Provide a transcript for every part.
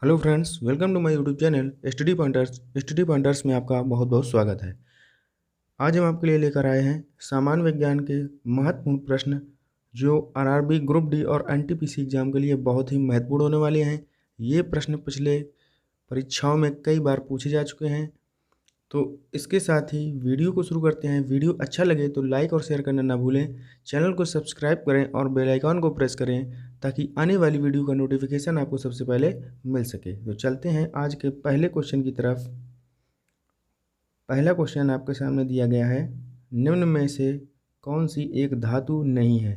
Hello friends, welcome to my YouTube channel Study Pointers में आपका बहुत बहुत स्वागत है। आज हम आपके लिए लेकर आए हैं सामान्य विज्ञान के महत्वपूर्ण प्रश्न जो आरआरबी ग्रुप डी और एनटीपीसी एग्जाम के लिए बहुत ही महत्वपूर्ण होने वाले हैं। ये प्रश्न पिछले परीक्षाओं में कई बार पूछे जा चुके हैं। तो इसके साथ ही वीडियो को शुरू करते हैं। वीडियो अच्छा लगे तो लाइक और शेयर करना ना भूलें। चैनल को सब्सक्राइब करें और बेल आइकन को प्रेस करें ताकि आने वाली वीडियो का नोटिफिकेशन आपको सबसे पहले मिल सके। तो चलते हैं आज के पहले क्वेश्चन की तरफ। पहला क्वेश्चन आपके सामने दिया गया है, निम्न में से कौन सी एक धातु नहीं है।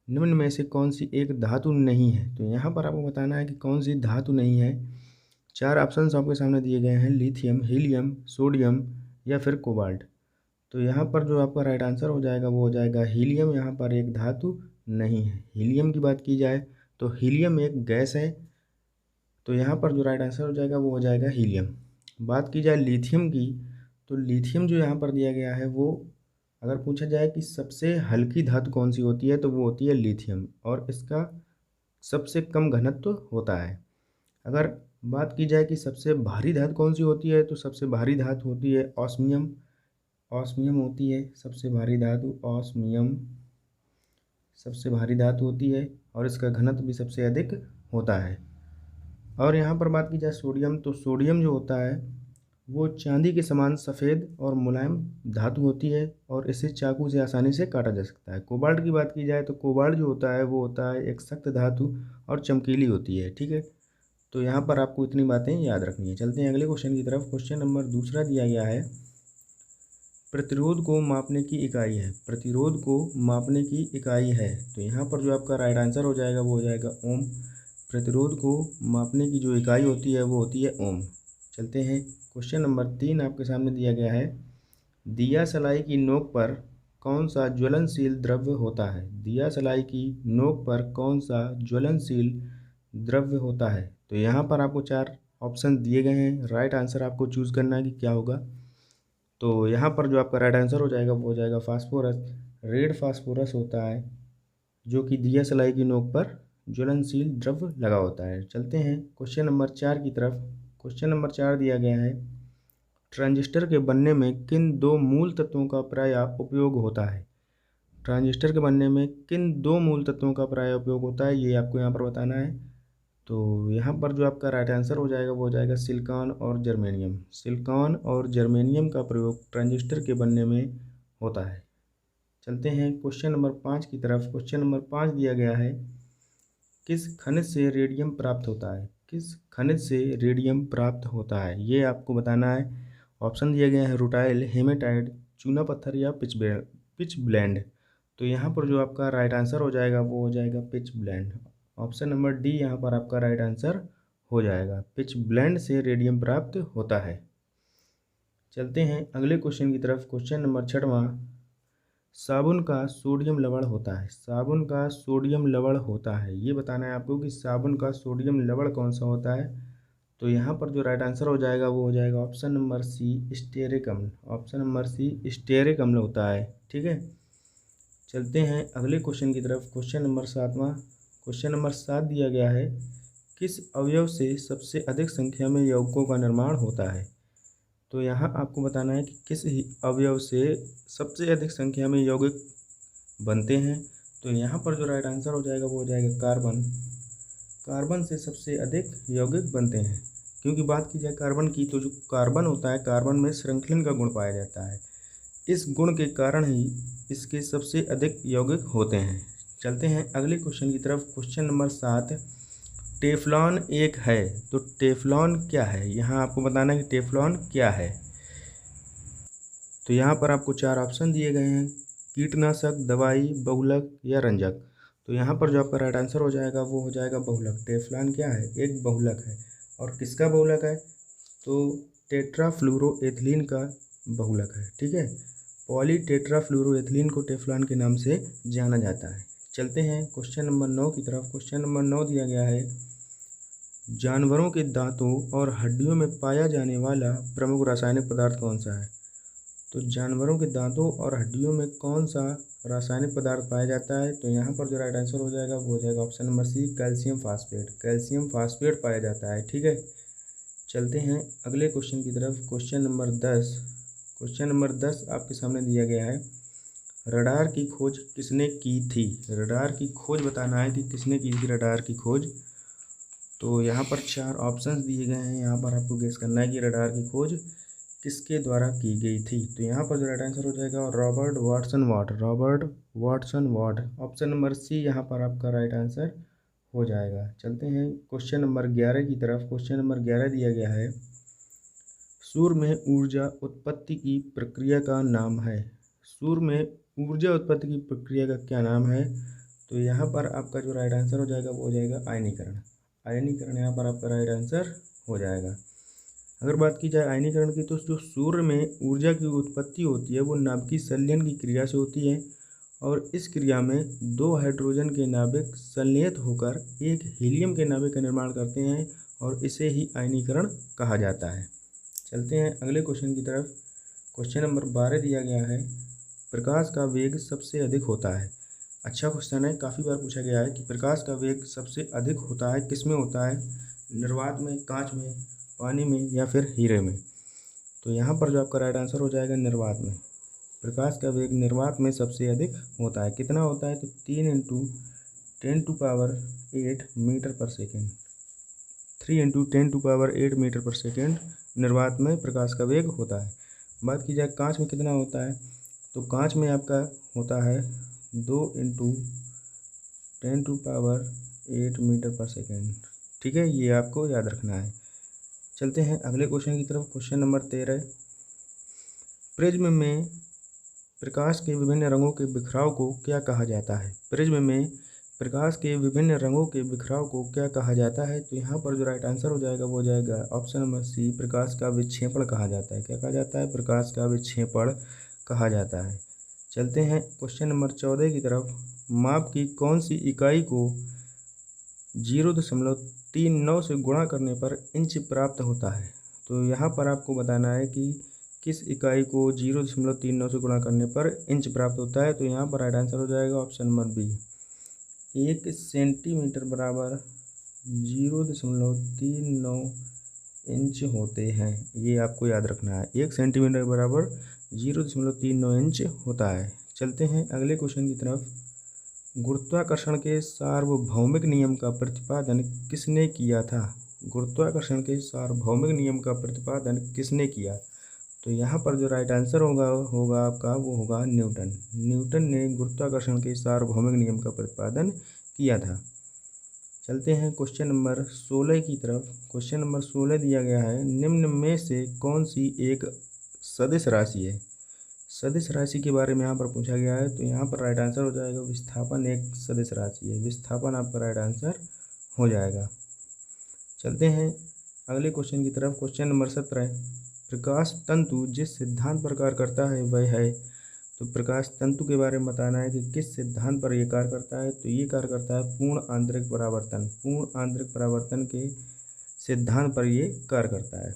निम्न में से कौन सी एक धातु नहीं है। तो यहाँ पर आपको बताना है कि कौन सी धातु नहीं है। चार ऑप्शंस आपके सामने दिए गए हैं, लिथियम, हीलियम, सोडियम या फिर कोबाल्ट। तो यहाँ पर जो आपका राइट आंसर हो जाएगा वो हो जाएगा हीलियम। यहाँ पर एक धातु नहीं है। हीलियम की बात की जाए तो हीलियम एक गैस है। तो यहाँ पर जो राइट आंसर हो जाएगा वो हो जाएगा हीलियम। बात की जाए लिथियम की, तो लिथियम जो यहाँ पर दिया गया है वो अगर पूछा जाए कि सबसे हल्की धातु कौन सी होती है तो वो होती है लिथियम, और इसका सबसे कम घनत्व होता है। अगर बात की जाए कि सबसे भारी धातु कौन सी होती है तो सबसे भारी धातु होती है ऑस्मियम। ऑस्मियम होती है सबसे भारी धातु। ऑस्मियम सबसे भारी धातु होती है और इसका घनत्व भी सबसे अधिक होता है। और यहाँ पर बात की जाए सोडियम, तो सोडियम जो होता है वो चांदी के समान सफ़ेद और मुलायम धातु होती है और इसे चाकू से आसानी से काटा जा सकता है। कोबाल्ट की बात की जाए तो कोबाल्ट जो होता है वो होता है एक सख्त धातु और चमकीली होती है। ठीक है, तो यहाँ पर आपको इतनी बातें याद रखनी है। चलते हैं अगले क्वेश्चन की तरफ। क्वेश्चन नंबर दूसरा दिया गया है, प्रतिरोध को मापने की इकाई है। प्रतिरोध को मापने की इकाई है। तो यहाँ पर जो आपका राइट आंसर हो जाएगा वो हो जाएगा ओम। प्रतिरोध को मापने की जो इकाई होती है वो होती है ओम। चलते हैं क्वेश्चन नंबर 3 आपके सामने दिया गया है, दिया सलाई की नोक पर कौन सा ज्वलनशील द्रव्य होता है। दिया सलाई की नोक पर कौन सा ज्वलनशील द्रव्य होता है। तो यहाँ पर आपको चार ऑप्शन दिए गए हैं। राइट आंसर आपको चूज़ करना है कि क्या होगा। तो यहाँ पर जो आपका राइट आंसर हो जाएगा वो हो जाएगा फास्फोरस। रेड फास्फोरस होता है जो कि दिया सलाई की नोक पर ज्वलनशील द्रव्य लगा होता है। चलते हैं क्वेश्चन नंबर 4 की तरफ। क्वेश्चन नंबर 4 दिया गया है, ट्रांजिस्टर के बनने में किन दो मूल तत्वों का प्रायः उपयोग होता है। ट्रांजिस्टर के बनने में किन दो मूल तत्वों का प्रायः उपयोग होता है, ये आपको यहाँ पर बताना है। तो यहाँ पर जो आपका राइट आंसर हो जाएगा वो हो जाएगा सिलिकॉन और जर्मेनियम। सिलिकॉन और जर्मेनियम का प्रयोग ट्रांजिस्टर के बनने में होता है। चलते हैं क्वेश्चन नंबर 5 की तरफ। क्वेश्चन नंबर 5 दिया गया है, किस खनिज से रेडियम प्राप्त होता है। किस खनिज से रेडियम प्राप्त होता है ये आपको बताना है। ऑप्शन दिए गए हैं, रूटाइल, हेमेटाइट, चूना पत्थर या पिच ब्लेंड। तो यहाँ पर जो आपका राइट आंसर हो जाएगा वो हो जाएगा pitch blend. Option number D यहाँ पर आपका राइट आंसर हो जाएगा। पिच ब्लेंड से रेडियम प्राप्त होता है। चलते हैं अगले क्वेश्चन की तरफ। क्वेश्चन नंबर 6वां, साबुन का सोडियम लवण होता है। साबुन का सोडियम लवण होता है, ये बताना है आपको कि साबुन का सोडियम लवण कौन सा होता है। तो यहाँ पर जो राइट आंसर हो जाएगा वो हो जाएगा ऑप्शन नंबर सी, स्टेरिक अम्ल। ऑप्शन नंबर सी, स्टेरिक अम्ल होता है। ठीक है, चलते हैं अगले क्वेश्चन की तरफ। क्वेश्चन नंबर 7वां। क्वेश्चन नंबर 7 दिया गया है, किस अवयव से सबसे अधिक संख्या में यौगिकों का निर्माण होता है। तो यहाँ आपको बताना है कि किस अवयव से सबसे अधिक संख्या में यौगिक बनते हैं। तो यहाँ पर जो राइट आंसर हो जाएगा वो हो जाएगा कार्बन। कार्बन से सबसे अधिक यौगिक बनते हैं। क्योंकि बात की जाए कार्बन की तो जो कार्बन होता है, कार्बन में श्रृंखलन का गुण पाया जाता है। इस गुण के कारण ही इसके सबसे अधिक यौगिक होते हैं। चलते हैं अगले क्वेश्चन की तरफ। क्वेश्चन नंबर 7, टेफ्लॉन एक है। तो टेफ्लॉन क्या है, यहाँ आपको बताना है कि टेफ्लॉन क्या है। तो यहाँ पर आपको चार ऑप्शन दिए गए हैं, कीटनाशक, दवाई, बहुलक या रंजक। तो यहाँ पर जो आपका राइट आंसर हो जाएगा वो हो जाएगा बहुलक। टेफ्लॉन क्या है, एक बहुलक है। और किसका बहुलक है, तो टेट्राफ्लूरोएथिलीन का बहुलक है। ठीक है, पॉली टेट्राफ्लूरोएथिलीन को टेफ्लॉन के नाम से जाना जाता है। चलते हैं क्वेश्चन नंबर 9 की तरफ। क्वेश्चन नंबर 9 दिया गया है, जानवरों के दांतों और हड्डियों में पाया जाने वाला प्रमुख रासायनिक पदार्थ कौन सा है। तो जानवरों के दांतों और हड्डियों में कौन सा रासायनिक पदार्थ पाया जाता है? तो यहाँ पर जो राइट आंसर हो जाएगा वो हो जाएगा option number C, calcium phosphate. Calcium phosphate पाया जाता है। ठीक है, चलते हैं अगले क्वेश्चन की तरफ। Question number 10। क्वेश्चन नंबर 10 आपके सामने दिया गया है, रडार की खोज किसने की थी? रडार की खोज बताना है कि किसने की थी रडार की खोज। तो यहाँ पर 4 ऑप्शंस दिए गए हैं, यहाँ पर आपको गेस करना है कि रडार की खोज किसके द्वारा की गई थी। तो यहाँ पर जो राइट आंसर हो जाएगा रॉबर्ट वाटसन वाट। रॉबर्ट वाटसन वाट, ऑप्शन नंबर सी यहाँ पर आपका राइट आंसर हो जाएगा। चलते हैं क्वेश्चन नंबर 11 की तरफ। क्वेश्चन नंबर 11 दिया गया है, सूर्य में ऊर्जा उत्पत्ति की प्रक्रिया का नाम है। सूर्य में ऊर्जा उत्पत्ति की प्रक्रिया का क्या नाम है? तो यहाँ पर आपका जो राइट आंसर हो जाएगा वो हो जाएगा आयनीकरण। आयनीकरण यहाँ पर आपका राइट आंसर हो जाएगा। अगर बात की जाए आयनीकरण की, तो जो सूर्य में ऊर्जा की उत्पत्ति होती है वो नाभिकीय संलयन की क्रिया से होती है, और इस क्रिया में 2 हाइड्रोजन के नाभिक संलयित होकर एक हीलियम के नाभिक का निर्माण करते हैं, और इसे ही आयनीकरण कहा जाता है। चलते हैं अगले क्वेश्चन की तरफ। क्वेश्चन नंबर 12 दिया गया है, प्रकाश का वेग सबसे अधिक होता है। अच्छा क्वेश्चन है, काफ़ी बार पूछा गया है कि प्रकाश का वेग सबसे अधिक होता है किस में होता है? निर्वात में, कांच में, पानी में या फिर हीरे में? तो यहाँ पर जो आपका राइट आंसर हो जाएगा निर्वात में। प्रकाश का वेग निर्वात में सबसे अधिक होता है। कितना होता है? तो 3 × 10⁸ मीटर पर सेकेंड। 3 × 10⁸ मीटर पर सेकेंड निर्वात में प्रकाश का वेग होता है। बात की जाए कांच में कितना होता है, तो कांच में आपका होता है 2 × 10⁸ मीटर पर सेकेंड। ठीक है, ये आपको याद रखना है। चलते हैं अगले क्वेश्चन की तरफ। क्वेश्चन नंबर 13, प्रिज्म में प्रकाश के विभिन्न रंगों के बिखराव को क्या कहा जाता है? प्रिज्म में प्रकाश के विभिन्न रंगों के बिखराव को क्या कहा जाता है? तो यहाँ पर जो राइट आंसर हो जाएगा वो हो जाएगा ऑप्शन नंबर सी, प्रकाश का विक्षेपण कहा जाता है। क्या कहा जाता है? प्रकाश का विक्षेपण कहा जाता है। चलते हैं क्वेश्चन नंबर 14 की तरफ। माप की कौन सी इकाई को 0.39 से गुणा करने पर इंच प्राप्त होता है? तो यहाँ पर आपको बताना है कि किस इकाई को 0.39 से गुणा करने पर इंच प्राप्त होता है। तो यहाँ पर राइट आंसर हो जाएगा ऑप्शन नंबर बी, 1 सेंटीमीटर बराबर 0.39 इंच होते हैं। ये आपको याद रखना है, 1 सेंटीमीटर बराबर 0.39 इंच होता है। चलते हैं अगले क्वेश्चन की तरफ। गुरुत्वाकर्षण के सार्वभौमिक नियम का प्रतिपादन किसने किया था? गुरुत्वाकर्षण के सार्वभौमिक नियम का प्रतिपादन किसने किया? तो यहाँ पर जो राइट आंसर होगा आपका वो होगा न्यूटन। न्यूटन ने गुरुत्वाकर्षण के सार्वभौमिक नियम का प्रतिपादन किया था। चलते हैं क्वेश्चन नंबर 16 की तरफ। क्वेश्चन नंबर 16 दिया गया है, निम्न में से कौन सी एक सदिश राशि है? सदिश राशि के बारे में यहाँ पर पूछा गया है। तो यहाँ पर राइट आंसर हो जाएगा विस्थापन एक सदिश राशि है। विस्थापन आपका राइट आंसर हो जाएगा। चलते हैं अगले क्वेश्चन की तरफ। क्वेश्चन नंबर 17, प्रकाश तंतु जिस सिद्धांत पर कार्य करता है वह है। तो प्रकाश तंतु के बारे में बताना है कि किस सिद्धांत पर यह कार्य करता है। तो ये कार्य करता है पूर्ण आंतरिक परावर्तन। पूर्ण आंतरिक परावर्तन के सिद्धांत पर ये कार्य करता है।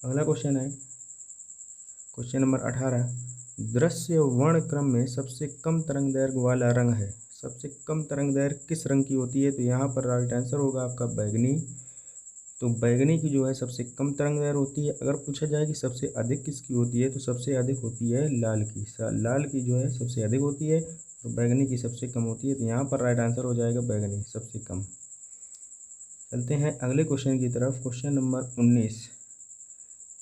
अगला क्वेश्चन है क्वेश्चन नंबर 18, दृश्य वर्णक्रम में सबसे कम तरंग दैर्घ्य वाला रंग है। सबसे कम तरंग दैर्घ्य किस रंग की होती है? तो यहाँ पर राइट आंसर होगा आपका बैगनी। तो बैगनी की जो है सबसे कम तरंग दैर्घ्य होती है। अगर पूछा जाए कि सबसे अधिक किसकी होती है, तो सबसे अधिक होती है लाल की। लाल की जो है सबसे अधिक होती है और बैगनी की सबसे कम होती है। तो यहाँ पर राइट आंसर हो जाएगा बैगनी, सबसे कम। चलते हैं अगले क्वेश्चन की तरफ। क्वेश्चन नंबर 19,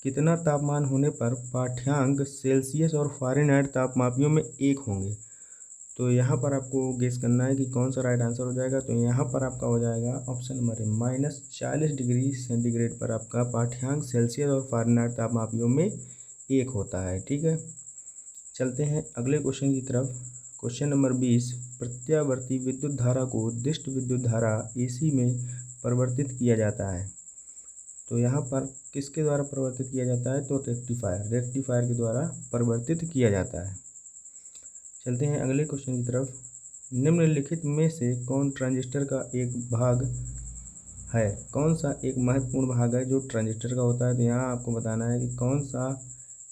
कितना तापमान होने पर पाठ्यांक सेल्सियस और फ़ारेनहाइट तापमापियों में एक होंगे? तो यहाँ पर आपको गेस करना है कि कौन सा राइट आंसर हो जाएगा। तो यहाँ पर आपका हो जाएगा option number A, -40 degree centigrade पर आपका पाठ्यांक सेल्सियस और फ़ारेनहाइट तापमापियों में एक होता है। ठीक है, चलते हैं अगले क्वेश्चन की तरफ। क्वेश्चन नंबर 20, प्रत्यावर्ती विद्युत धारा को दिष्ट विद्युत धारा AC में परिवर्तित किया जाता है। तो यहाँ पर किसके द्वारा परिवर्तित किया जाता है? तो रेक्टिफायर के द्वारा परिवर्तित किया जाता है। चलते हैं अगले क्वेश्चन की तरफ। निम्नलिखित में से कौन ट्रांजिस्टर का एक भाग है? कौन सा एक महत्वपूर्ण भाग है जो ट्रांजिस्टर का होता है? तो यहाँ आपको बताना है कि कौन सा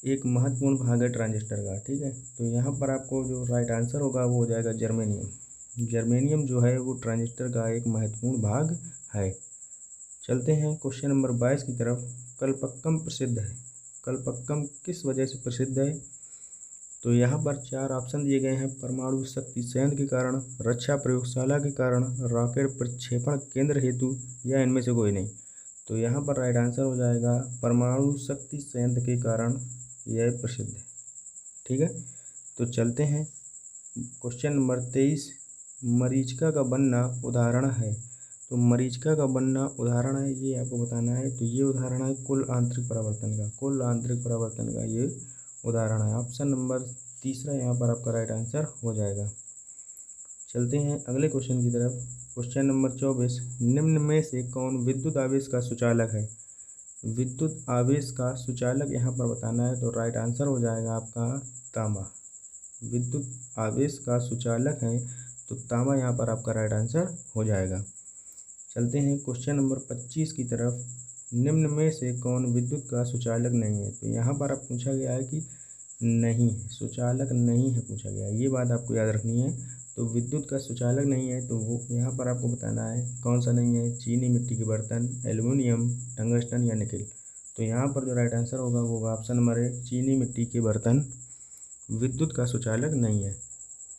एक महत्वपूर्ण भाग है ट्रांजिस्टर का, ठीक है। तो यहाँ पर आपको जो राइट आंसर होगा वो हो जाएगा जर्मेनियम। जर्मेनियम जो है वो ट्रांजिस्टर का एक महत्वपूर्ण भाग है। चलते हैं क्वेश्चन नंबर 22 की तरफ। कलपक्कम प्रसिद्ध है। कलपक्कम किस वजह से प्रसिद्ध है? तो यहाँ पर 4 ऑप्शन दिए गए हैं। परमाणु शक्ति संयंत्र के कारण, रक्षा प्रयोगशाला के कारण, रॉकेट प्रक्षेपण केंद्र हेतु, या इनमें से कोई नहीं। तो यहाँ पर राइट आंसर हो जाएगा परमाणु शक्ति संयंत्र के कारण यह प्रसिद्ध है, ठीक है। तो चलते हैं क्वेश्चन नंबर 23। मरीचिका का बनना उदाहरण है। तो मरीचिका का बनना उदाहरण है, ये आपको बताना है। तो ये उदाहरण है कुल आंतरिक परावर्तन का। कुल आंतरिक परावर्तन का ये उदाहरण है। ऑप्शन नंबर तीसरा यहाँ पर आपका राइट आंसर हो जाएगा। चलते हैं अगले क्वेश्चन की तरफ। Question number 24। निम्न में से कौन विद्युत आवेश का सुचालक है? विद्युत आवेश का सुचालक यहाँ पर बताना है। तो राइट आंसर हो जाएगा आपका तांबा। विद्युत आवेश का सुचालक है तो तांबा यहाँ पर आपका राइट आंसर हो जाएगा। चलते हैं क्वेश्चन नंबर 25 की तरफ। निम्न में से कौन विद्युत का सुचालक नहीं है? तो यहाँ पर आप पूछा गया है कि नहीं है, सुचालक नहीं है पूछा गया है, ये बात आपको याद रखनी है। तो विद्युत का सुचालक नहीं है तो वो यहाँ पर आपको बताना है कौन सा नहीं है। चीनी मिट्टी के बर्तन, एल्युमिनियम, टंगस्टन या निकेल। तो यहाँ पर जो राइट आंसर होगा वो ऑप्शन नंबर है चीनी मिट्टी के बर्तन विद्युत का सुचालक नहीं है।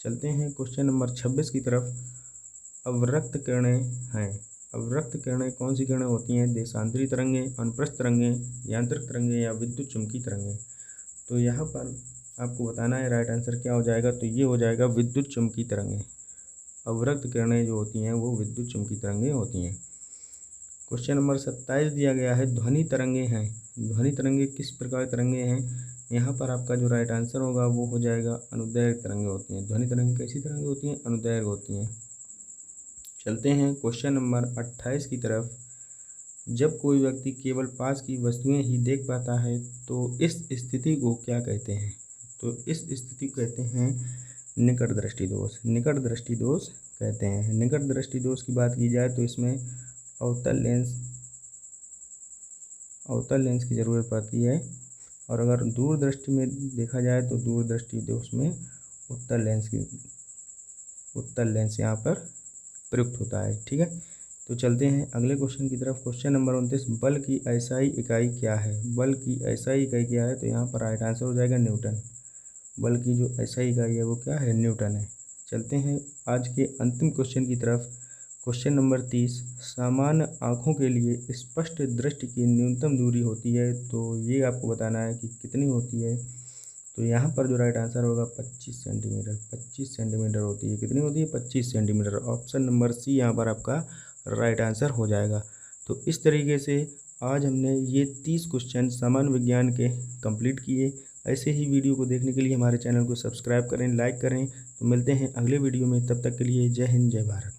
चलते हैं क्वेश्चन नंबर 26 की तरफ। अवरक्त किरणें हैं। अवरक्त किरणें कौन सी किरणें होती हैं? देशांतरी तरंगें, अनुप्रस्थ तरंगें, यांत्रिक तरंगें या विद्युत चुम्बकीय तरंगें। तो यहाँ पर आपको बताना है राइट आंसर क्या हो जाएगा। तो ये हो जाएगा विद्युत चुम्बकीय तरंगें। अवरक्त किरणें जो होती हैं वो विद्युत चुम्बकीय तरंगें होती हैं। क्वेश्चन नंबर 27 दिया गया है ध्वनि तरंगें हैं। ध्वनि तरंगें किस प्रकार तरंगें हैं? यहाँ पर आपका जो राइट आंसर होगा वो हो जाएगा अनुदैर्घ्य तरंगें होती हैं। ध्वनि तरंगें कैसी तरंगें होती हैं? अनुदैर्घ्य होती हैं। चलते हैं क्वेश्चन नंबर 28 की तरफ। जब कोई व्यक्ति केवल पास की वस्तुएं ही देख पाता है तो इस स्थिति को क्या कहते हैं? तो इस स्थिति को कहते हैं निकट दृष्टि दोष। निकट दृष्टि दोष कहते हैं। निकट दृष्टि दोष की बात की जाए तो इसमें अवतल लेंस की ज़रूरत पड़ती है, और अगर दूर दृष्टि में देखा जाए तो दूर दृष्टि दोष में उत्तल लेंस यहाँ पर प्रयुक्त होता है, ठीक है। तो चलते हैं अगले क्वेश्चन की तरफ। Question number 29। बल की एसआई इकाई क्या है? बल की एसआई इकाई क्या है? तो यहाँ पर राइट आंसर हो जाएगा न्यूटन। बल की जो एसआई इकाई है वो क्या है? न्यूटन है। चलते हैं आज के अंतिम क्वेश्चन की तरफ। Question number 30। सामान्य आँखों के लिए स्पष्ट दृष्टि की न्यूनतम दूरी होती है, तो ये आपको बताना है कि कितनी होती है। तो यहाँ पर जो राइट आंसर होगा 25 सेंटीमीटर। 25 सेंटीमीटर होती है। कितनी होती है? 25 सेंटीमीटर। ऑप्शन नंबर सी यहाँ पर आपका राइट आंसर हो जाएगा। तो इस तरीके से आज हमने ये 30 क्वेश्चन सामान्य विज्ञान के कंप्लीट किए। ऐसे ही वीडियो को देखने के लिए हमारे चैनल को सब्सक्राइब करें, लाइक करें। तो मिलते हैं अगले वीडियो में, तब तक के लिए जय हिंद, जय भारत।